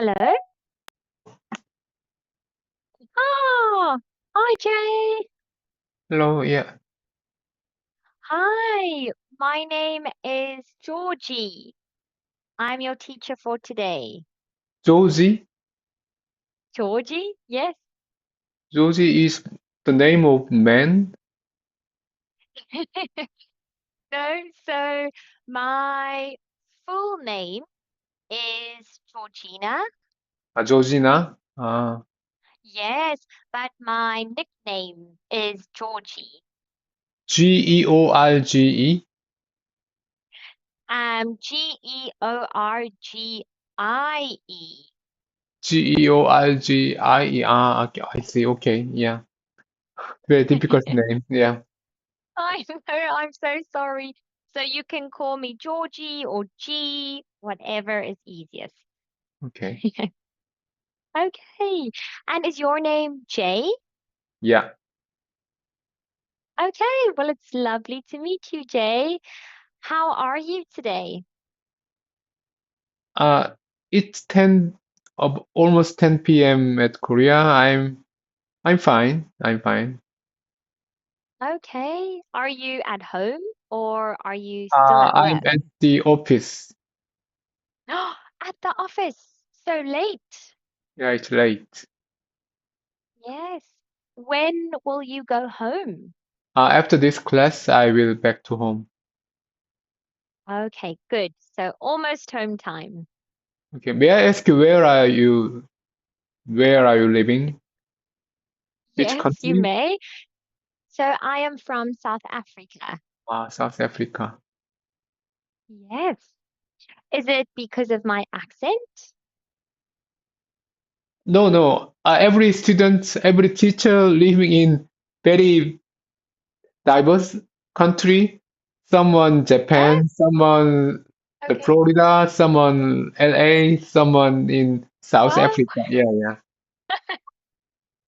Hello. Oh, hi, Jay. Hello, yeah. Hi, my name is Georgie. I'm your teacher for today. Josie. Georgie? Yes. Josie is the name of man. No, so my full name is Georgina. Georgina. Yes, but my nickname is Georgie. Georgie. Georgie. Georgie. Okay, I see. Okay, yeah. Very difficult name. Yeah. I know, I'm so sorry. So you can call me Georgie or G, whatever is easiest. Okay. Okay. And is your name Jay? Yeah. Okay. Well, it's lovely to meet you, Jay. How are you today? Uh, it's 10 of almost 10 p.m. at Korea. I'm fine. I'm fine. Okay. Are you at home or are you still at I'm work? at the office. At the office. So late. Yeah, it's late. Yes. When will you go home? After this class, I will back to home. Okay, good. So almost home time. Okay. May I ask you where are you living? Which Yes, you country? may. So I am from South Africa. South Africa. Yes. Is it because of my accent? No, no. Every student, every teacher living in very diverse country. Someone Yes. Japan, someone Okay. Florida, someone LA, someone in South Wow. Africa. Yeah, yeah.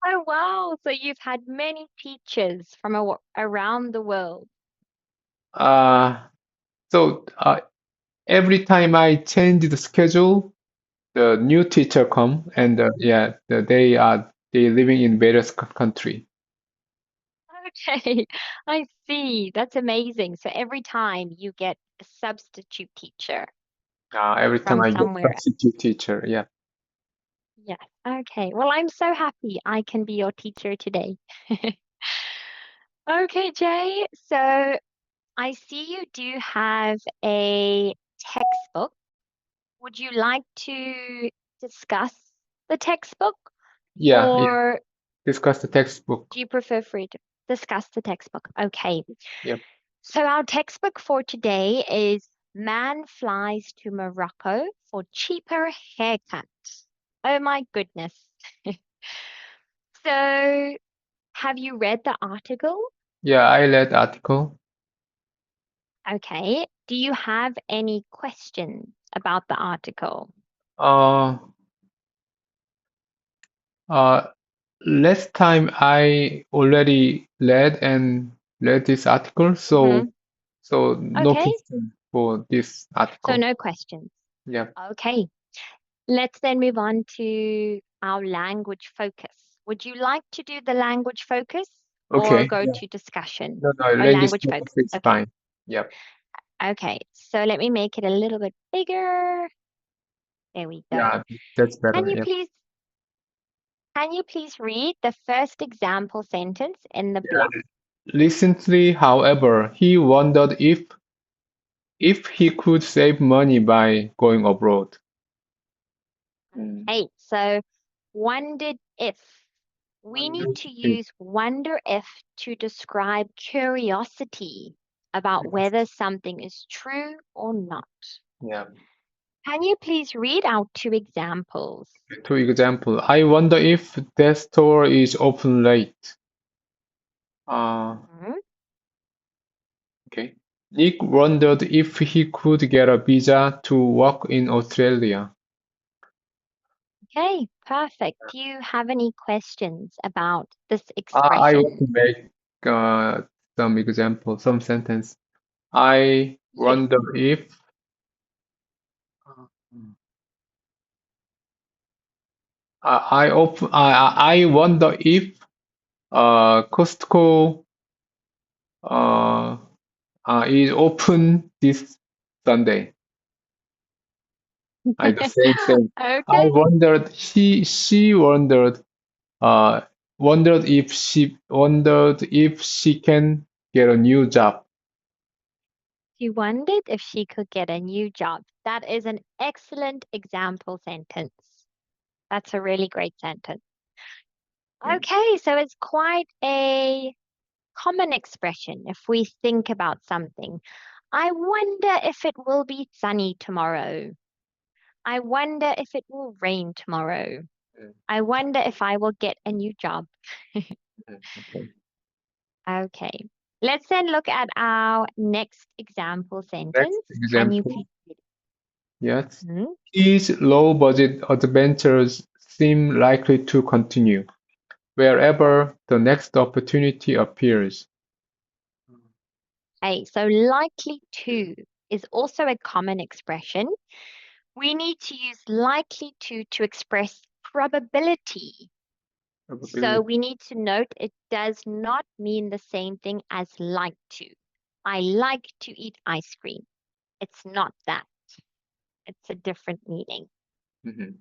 Oh, wow. So you've had many teachers from around the world. Uh, so every time I change the schedule, the new teacher come and yeah, they living in various country. Okay. I see. That's amazing. So every time you get a substitute teacher Every time from I get somewhere. substitute teacher, yeah. Yes. Okay. Well, I'm so happy I can be your teacher today. Okay, Jay. So I see you do have a textbook. Would you like to discuss the textbook, Yeah, yeah. or Discuss the textbook. do you prefer for to discuss the textbook? Okay. Yep. So our textbook for today is Man Flies to Morocco for Cheaper Haircut. Oh my goodness. So have you read the article? Yeah, I read article. Okay. Do you have any questions about the article? Uh, uh, Last time I already read this article, Mm-hmm. so no Okay. question for this So article. no questions. Yeah. Okay. Let's then move on to our language focus. Would you like to do the language focus or Okay. go Yeah. to discussion? No, no, Oh, language language focus focus. is Okay. fine. Yep. Okay. So let me make it a little bit bigger. There we go. Yeah, that's Can better. you Yep. please can you please read the first example sentence in the block? Recently, however, he wondered if he could save money by going abroad. Mm. Eight. So wondered if. We need Wondered to if. use wonder if to describe curiosity about Yes. whether something is true or not. Yeah. Can you please read out two examples? To example, I wonder if that store is open late. Uh, Mhm. okay. Nick wondered if he could get a visa to work in Australia. Okay, perfect. Do you have any questions about this I want to expression? make some example, some sentence. I Yes. wonder if. uh, I wonder if Costco uh, is open this Sunday. The same. I Okay. wondered. She uh, wondered if she can get a new job. She wondered if she could get a new job. That is an excellent example sentence. That's a really great sentence. Yeah. Okay, so it's quite a common expression if we think about something. I wonder if it will be sunny tomorrow. I wonder if it will rain tomorrow. Mm, I wonder if I will get a new job. okay. Okay. Let's then look at our next example Next sentence. Can you example. please read Yes. it? His low-budget adventures seem likely to continue wherever the next opportunity appears. Okay, so likely to is also a common expression. We need to use likely to express probability. So Probability. we need to note it does not mean the same thing as like to. I like to eat ice cream. It's not that. It's a different meaning. Mhm.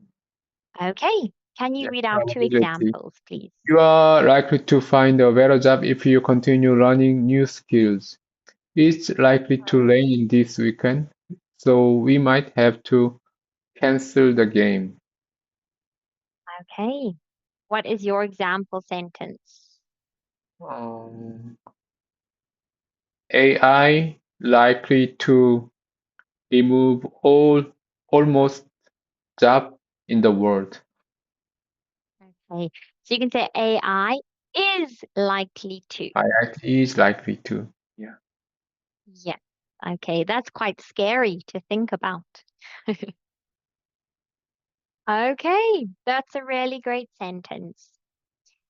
Okay, can you Yeah, read out two probability. examples, please? You are likely to find a better job if you continue learning new skills. It's likely to rain this weekend, so we might have to cancel the game. Okay, what is your example sentence? Um, AI likely to remove almost job in the world. Okay, so you can say AI is likely to. IT is likely to. Yeah. Yes. Okay, that's quite scary to think about. Okay, that's a really great sentence.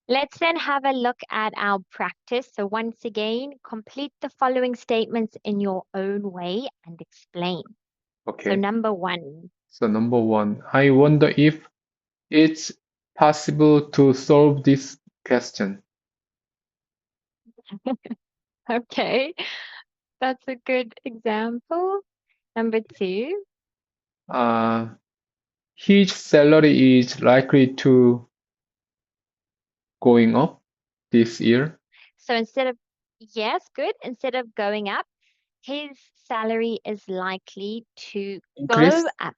Let's then have a look at our practice. So once again, complete the following statements in your own way and explain. So Okay. number one, So number one, I wonder if it's possible to solve this question. okay, that's a good example. Number two, Uh, his salary is likely to going up this year. so instead of, yes, good, instead of going up, his salary is likely to go Increase, up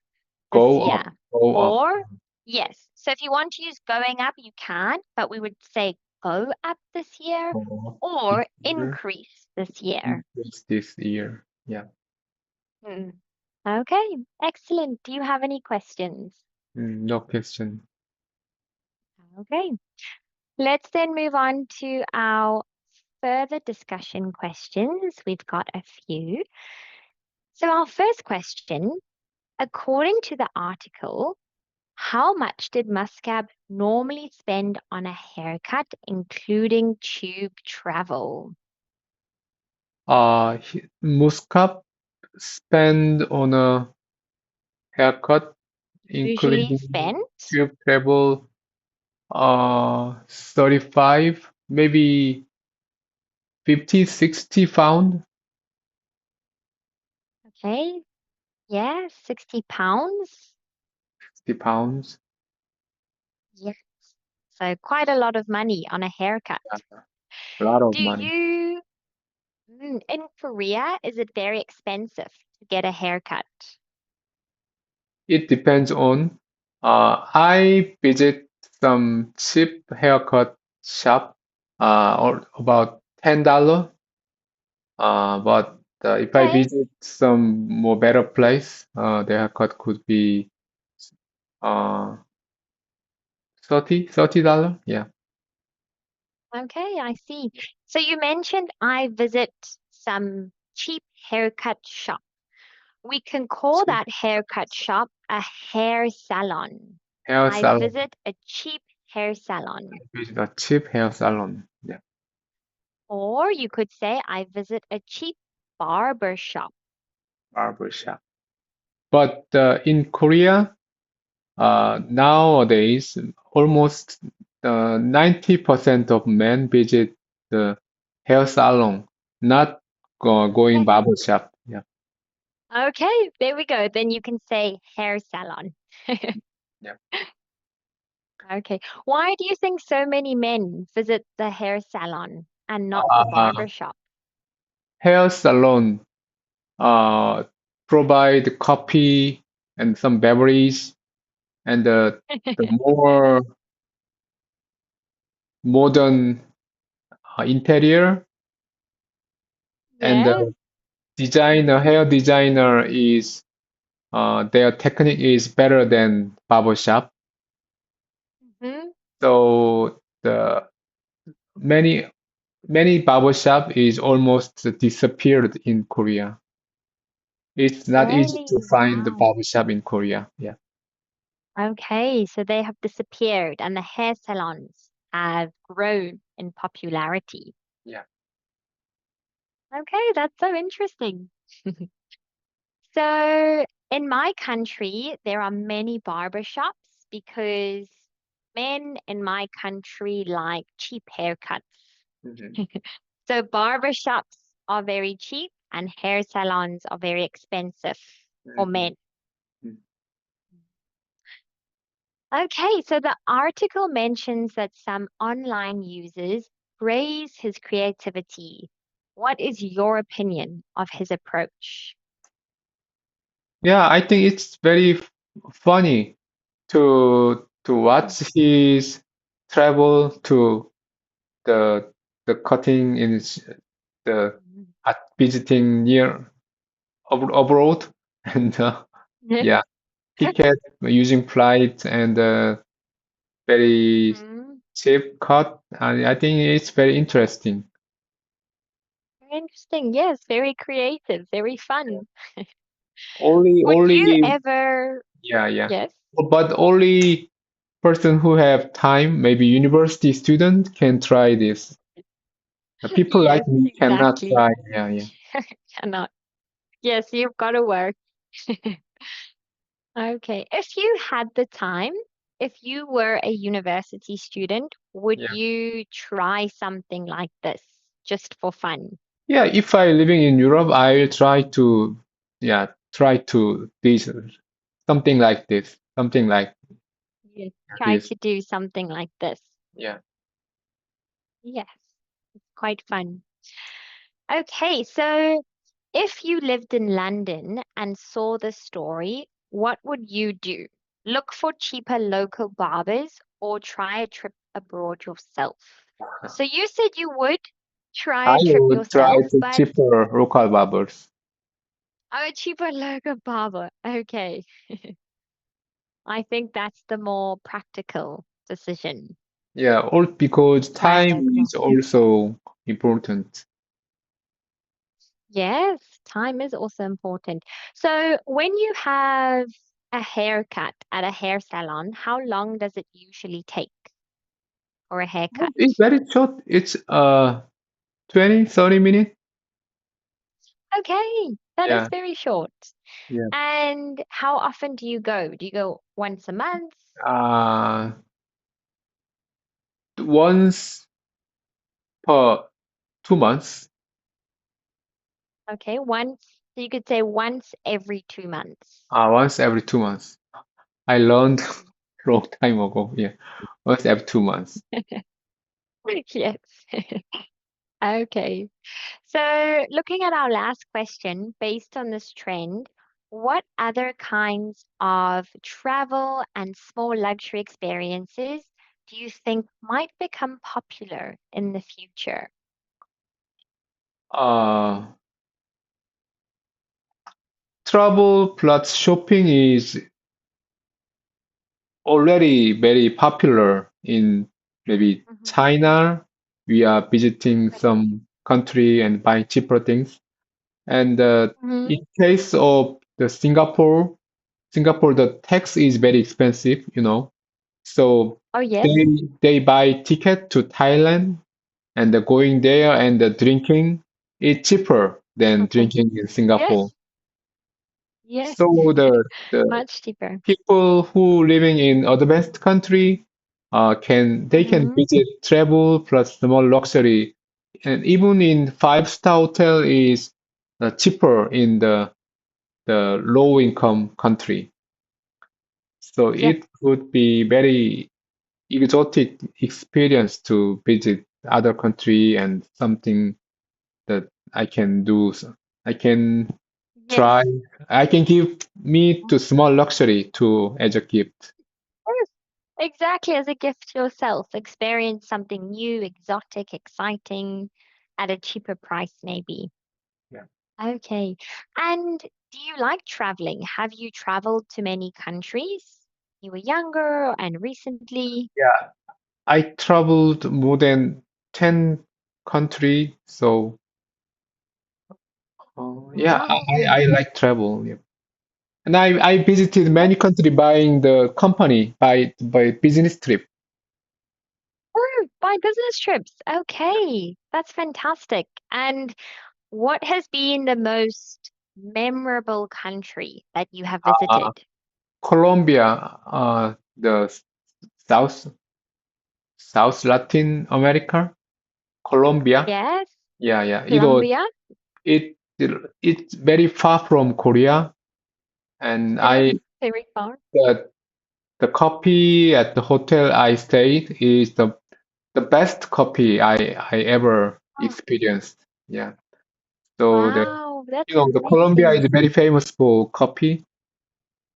this go year. up, go up. Or, yes, so if you want to use going up, you can, but we would say go up this year Go up this or year, increase this year. increase this year. Yeah. Hmm. Okay, excellent. Do you have any questions? No question. Okay, let's then move on to our further discussion questions. We've got a few. So, our first question, according to the article, how much did Muscab normally spend on a haircut, including tube travel? Muscat spend on a haircut, Usually including spent. tube travel, 35, maybe 50, 60 pound, Okay, yeah, 60 pounds. 60 pounds. Yes. So quite a lot of money on a haircut. Yeah, a lot of Do money. you, in Korea, is it very expensive to get a haircut? It depends on. I visit some cheap haircut shop, or about $10. But if I Okay, visit some more better place, the haircut could be uh $30. Yeah. okay, I see. So you mentioned I visit some cheap haircut shop. We can call Cheap that haircut shop a hair salon. hair I salon. visit a cheap hair salon. Visit a cheap hair salon. Yeah. Or you could say I visit a cheap barber shop. Barber shop. But in Korea, nowadays, almost 90% of men visit the hair salon, not going barber shop. Yeah. Okay, there we go. Then you can say hair salon. Yeah. Okay. Why do you think so many men visit the hair salon and not the Uh, barber shop? Hair salon uh, provide coffee and some beverage and the more modern interior and Yes. hair designer is their technique is better than barber shop. Hmm. So the many many barber shop is almost disappeared in Korea. It's not easy Really? to find the Wow. barber shop in Korea. Yeah. Okay, so they have disappeared and the hair salons have grown in popularity. Yeah. Okay, that's so interesting. So, in my country, there are many barber shops because men in my country like cheap haircuts. Mhm. So, barber shops are very cheap and hair salons are very expensive for Mhm. men. Mhm. Okay, so the article mentions that some online users praise his creativity. What is your opinion of his approach? Yeah, I think it's very funny to watch his travel to the cutting in the at visiting near abroad and yeah, ticket using flight and very Mhm. cheap cut. And I think it's very interesting. Very interesting. Yes, very creative, very fun. Would you Only ever, yeah, yeah. yes? But only person who have time, maybe university student can try this. People like Yes, me cannot exactly. try. Yeah, yeah. Cannot. Yes, you've got to work. Okay. If you had the time, if you were a university student, would Yeah. you try something like this just for fun? Yeah, if I living in Europe, I'll try to, yeah, try to this something like this, something like Yes. Try this. to do something like this. Yeah. Yes, it's quite fun. Okay, so if you lived in London and saw this story, what would you do? Look for cheaper local barbers or try a trip abroad yourself? So you said you would try I a trip would try yourself, to but cheaper local barbers. a cheaper local barber. Okay. I think that's the more practical decision. Yeah, all because Try time local. is also important. Yes, time is also important. So when you have a haircut at a hair salon, how long does it usually take for a haircut? It's very short. It's 20, 30 minutes. Okay, that is Yeah. very short. Yeah. And how often do you go? Do you go once a month? Uh, once per 2 months. Okay, once, so you could say once every 2 months. Once every 2 months. I learned long time ago. Yeah. Once every 2 months. Yes. Okay. So, looking at our last question, based on this trend, what other kinds of travel and small luxury experiences do you think might become popular in the future? Uh, Travel plus shopping is already very popular in maybe Hmm. China. We are visiting some country and buying cheaper things. And in Hmm. case of the Singapore, the tax is very expensive, you know. So Oh, yes. they buy ticket to Thailand and going there and drinking is cheaper than drinking in Singapore. Yes. Yes, So the much cheaper. people who living in advanced country can Hmm. visit travel plus small luxury, and even in five-star hotel is cheaper in the low income country. So Yep. it would be very exotic experience to visit other country and something that I can do. I can Yes. try. I can give me to small luxury to as a gift. Yes, exactly, as a gift to yourself. Experience something new, exotic, exciting at a cheaper price, maybe. Yeah. Okay. And do you like traveling? Have you traveled to many countries? You were younger and recently. Yeah. I traveled more than 10 country, so yeah, Wow. I like travel. Yeah. And I visited many country buying the company by business trip. Oh, by business trips. Okay. That's fantastic. And what has been the most memorable country that you have Uh, visited? Colombia, the South South Latin America, Colombia. Yes, Yeah, yeah. Colombia. It it's very far from Korea, and Yes, I very far. the the coffee at the hotel I stayed is the best coffee I ever Oh, experienced. Yeah. So wow, that's the Colombia is amazing. very famous for coffee.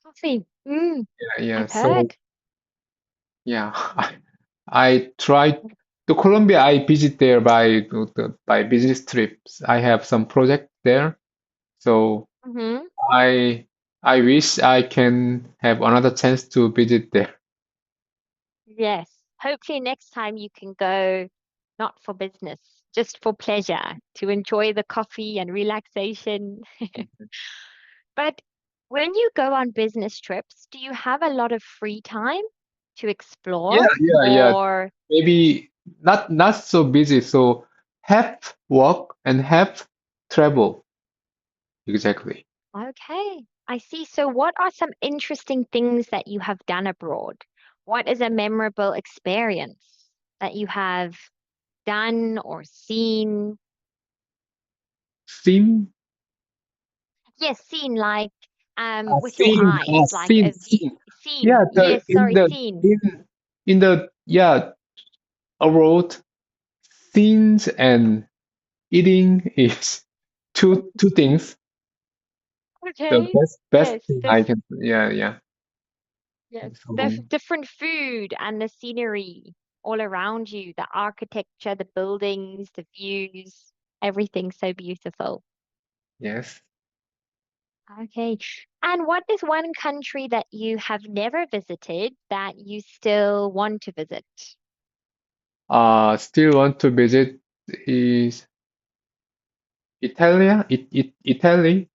Coffee. Mm, Yeah, yeah. I've So heard. yeah, I tried the Colombia. I visit there by business trips. I have some project there, so Mm-hmm. I I wish I can have another chance to visit there. Yes. Hopefully next time you can go not for business, just for pleasure, to enjoy the coffee and relaxation. But when you go on business trips, do you have a lot of free time to Yeah, explore yeah, yeah. or Maybe not so busy. So half work and half travel. Exactly. okay, I see. So what are some interesting things that you have done abroad? What is a memorable experience that you have done or seen? Scene, Yes, seen like with your scene, eyes, like a view scene. seen. Yeah, Yes, sorry, seen. in the yeah abroad, scenes and eating is two things. The Okay. best Yes, thing this I can. Yeah, yeah. yes, the So different food and the scenery all around you, the architecture, the buildings, the views, everything so beautiful. yes. Okay. And what is one country that you have never visited that you still want to visit? Still want to visit is Italia, Italia,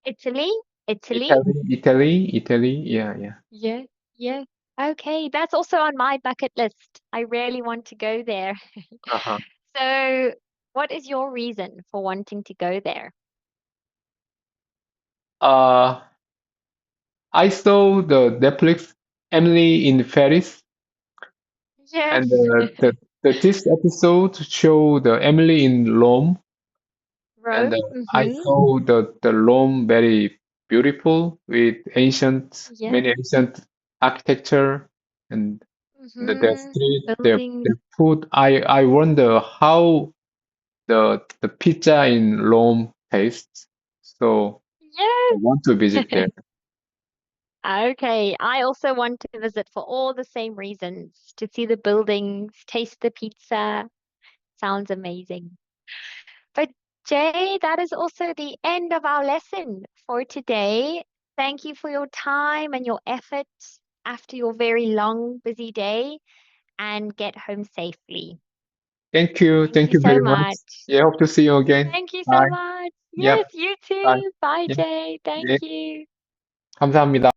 Italy? Italy? Italy. Yeah, yeah. Yeah, yeah. Okay, that's also on my bucket list. I really want to go there. Uh-huh. So, what is your reason for wanting to go there? Uh, I saw the Netflix Emily in Paris, Yes. and this episode show the Emily in Rome, and Rome? I Mm-hmm. saw the Rome very beautiful with Yeah. many ancient architecture and the Mm-hmm. street, Buildings. their food. I wonder how the pizza in Rome tastes. So I Yes. want to visit there. Okay, I also want to visit for all the same reasons, to see the buildings, taste the pizza. Sounds amazing. But Jay, that is also the end of our lesson for today. Thank you for your time and your effort after your very long, busy day, and get home safely. Thank Thank you you so very much. much. Yeah, hope to see you again. Thank you so Bye. much. Yes, Yep. you Bye. too. Bye, 예, Jay. Thank 예, you. 감사합니다.